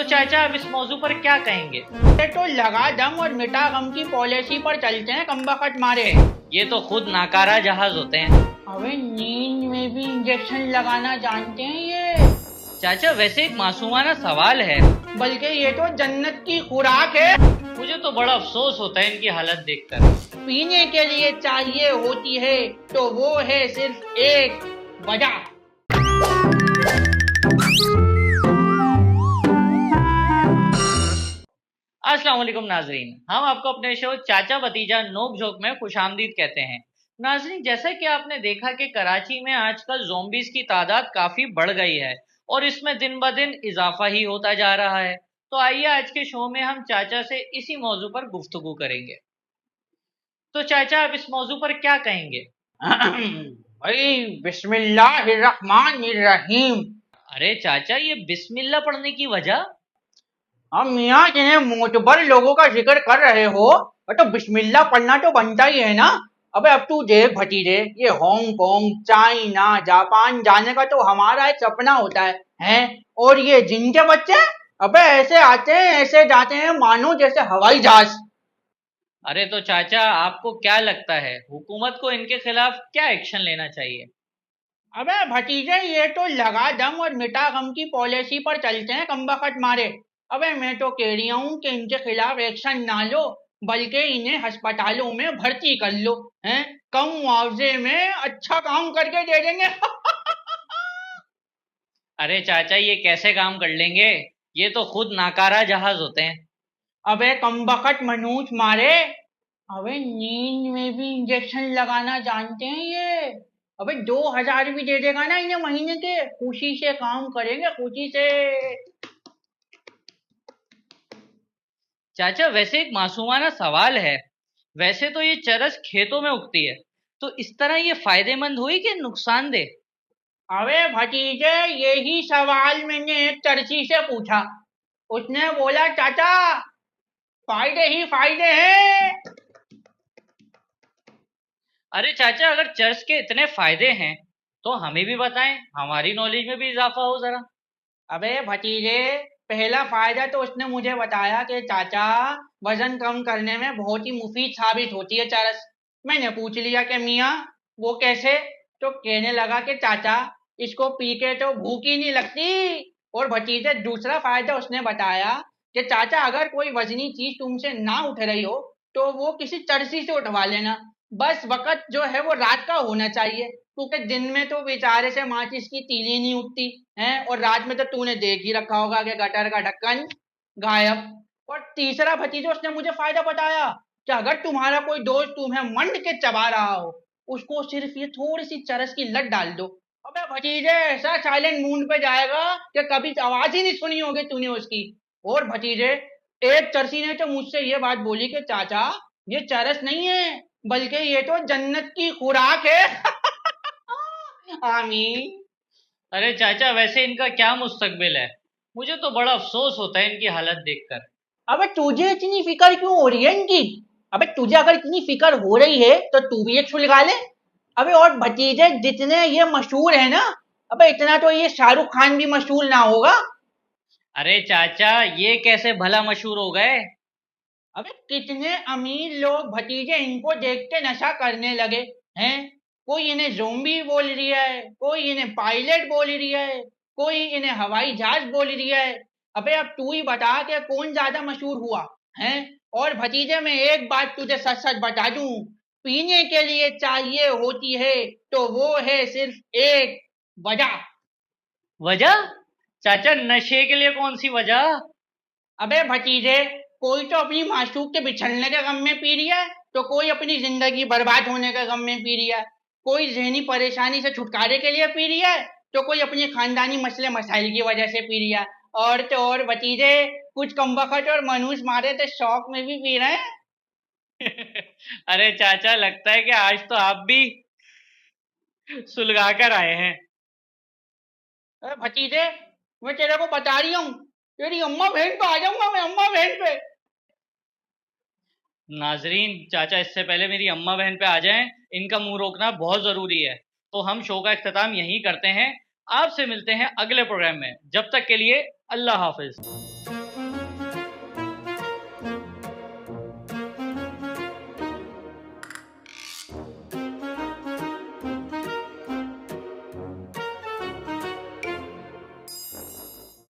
चाचा अब इस मौजू पर क्या कहेंगे? तो लगा दम और मिटा गम की पॉलिसी पर चलते हैं कमबख्त मारे। ये तो खुद नाकारा जहाज होते हैं। अबे नींद में भी इंजेक्शन लगाना जानते हैं ये। चाचा वैसे एक मासूमाना सवाल है, बल्कि ये तो जन्नत की खुराक है। मुझे तो बड़ा अफसोस होता है इनकी हालत देखकर। पीने के लिए चाहिए होती है तो वो है सिर्फ एक वजह। अस्सलाम वालेकुम नाजरीन, हम आपको अपने शो चाचा भतीजा नोक झोंक में खुशामदीद कहते हैं। नाजरीन, जैसा कि आपने देखा कि कराची में आजकल ज़ोंबीज़ की तादाद काफ़ी बढ़ गई है और इसमें दिन ब दिन इजाफा ही होता जा रहा है। तो आइए आज के शो में हम चाचा से इसी मौजू पर गुफ्तगू करेंगे। तो चाचा आप इस मौजू पर क्या कहेंगे? भाई बिस्मिल्लाहिर्रहमानिर्रहीम। अरे चाचा, ये बिस्मिल्लाह पढ़ने की वजह? हम मियाँ जिन्हें मोतबर लोगों का जिक्र कर रहे हो तो बिस्मिल्लाह पढ़ना तो बनता ही है ना। अबे अब तू देख भतीजे, ये हांगकांग, चाइना, जापान जाने का तो हमारा एक सपना होता है? और ये जिनके बच्चे अबे ऐसे आते हैं ऐसे जाते हैं मानो जैसे हवाई जहाज। अरे तो चाचा, आपको क्या लगता है हुकूमत को इनके खिलाफ क्या एक्शन लेना चाहिए? अबे भतीजे, ये तो लगा दम और मिटा गम की पॉलिसी पर चलते हैं कमबख्त मारे। अबे मैं तो कह रही हूँ कि इनके खिलाफ एक्शन ना लो, बल्कि इन्हें अस्पतालों में भर्ती कर लो। हैं, कम मुआवजे में अच्छा काम करके दे देंगे। अरे चाचा, ये कैसे काम कर लेंगे? ये तो खुद नाकारा जहाज होते हैं। अबे कमबख्त मनूस मारे, अबे नींद में भी इंजेक्शन लगाना जानते हैं ये। अबे 2,000 भी दे देगा ना इन्हें महीने के, खुशी से काम करेंगे, खुशी से। चाचा वैसे एक मासूमाना सवाल है, वैसे तो ये चरस खेतों में उगती है, तो इस तरह ये फायदेमंद हुई कि नुकसानदेह? अबे भतीजे, यही सवाल मैंने एक चर्ची से पूछा। उसने बोला चाचा, फायदे ही फायदे हैं। अरे चाचा, अगर चरस के इतने फायदे हैं तो हमें भी बताएं, हमारी नॉलेज में भी इजाफा हो जरा। अबे भतीजे, पहला फायदा तो उसने मुझे बताया कि चाचा, वजन कम करने में बहुत ही मुफीद साबित होती है चरस। मैंने पूछ लिया कि मियाँ वो कैसे? तो कहने लगा कि चाचा, इसको पी के तो भूख ही नहीं लगती। और भतीजे, दूसरा फायदा उसने बताया कि चाचा, अगर कोई वजनी चीज तुमसे ना उठ रही हो तो वो किसी चरसी से उठवा लेना। बस वक़्त जो है वो रात का होना चाहिए, क्योंकि दिन में तो बेचारे से माचिस की तीली नहीं उठती है, और रात में तो तूने देख ही रखा होगा कि गटर का ढक्कन गायब। और तीसरा भतीजा, उसने मुझे फायदा बताया कि अगर तुम्हारा कोई दोस्त तुम्हें मंड के चबा रहा हो, उसको सिर्फ ये थोड़ी सी चरस की लत डाल दो। अबे भतीजे, ऐसा साइलेंट मूड पे जाएगा कि कभी आवाज ही नहीं सुनी होगी तूने उसकी। और भतीजे, एक चरसी ने तो मुझसे ये बात बोली कि चाचा, ये चरस नहीं है, बल्कि ये तो जन्नत की खुराक है। आमीन। अरे चाचा, वैसे इनका क्या मुस्तकबिल है? मुझे तो बड़ा अफसोस होता है इनकी हालत देखकर। अबे तुझे इतनी फिक्र क्यों हो रही है इनकी? अबे तुझे अगर इतनी फिक्र हो रही है तो तू भी एक सुलगा ले। अबे और भतीजे, जितने ये मशहूर है ना, अबे इतना तो ये शाहरुख खान भी मशहूर ना होगा। अरे चाचा, ये कैसे भला मशहूर हो गए? अबे कितने अमीर लोग भतीजे इनको देख के नशा करने लगे हैं। कोई इन्हें ज़ोंबी बोल रहा है, कोई इन्हें पायलट बोल रहा है, कोई इन्हें हवाई जहाज बोल रहा है। अबे अब तू ही बता कि कौन ज्यादा मशहूर हुआ है? और भतीजे, मैं एक बात तुझे सच सच बता दूं, पीने के लिए चाहिए होती है तो वो है सिर्फ एक वजह। वजह? चाचा, नशे के लिए कौन सी वजह? अबे भतीजे, कोई तो अपनी मासूक के बिछड़ने के गम में पी रहा है, तो कोई अपनी जिंदगी बर्बाद होने के गम में पी रहा है, कोई जहनी परेशानी से छुटकारे के लिए पी रहा है, तो कोई अपने खानदानी मसले मसाइल की वजह से पी रहा है। और तो और भतीजे, कुछ कमबख्त और मनूस मारे तो शौक में भी पी रहे हैं। अरे चाचा, लगता है कि आज तो आप भी सुलगा कर आए हैं। अरे भतीजे, मैं तेरे को बता रही हूँ, तेरी अम्मा बहन पे आ जाऊंगा मैं, अम्मा बहन पे। नाजरीन, चाचा इससे पहले मेरी अम्मा बहन पे आ जाएं, इनका मुंह रोकना बहुत जरूरी है। तो हम शो का इख्तिताम यहीं करते हैं। आपसे मिलते हैं अगले प्रोग्राम में, जब तक के लिए अल्लाह हाफिज।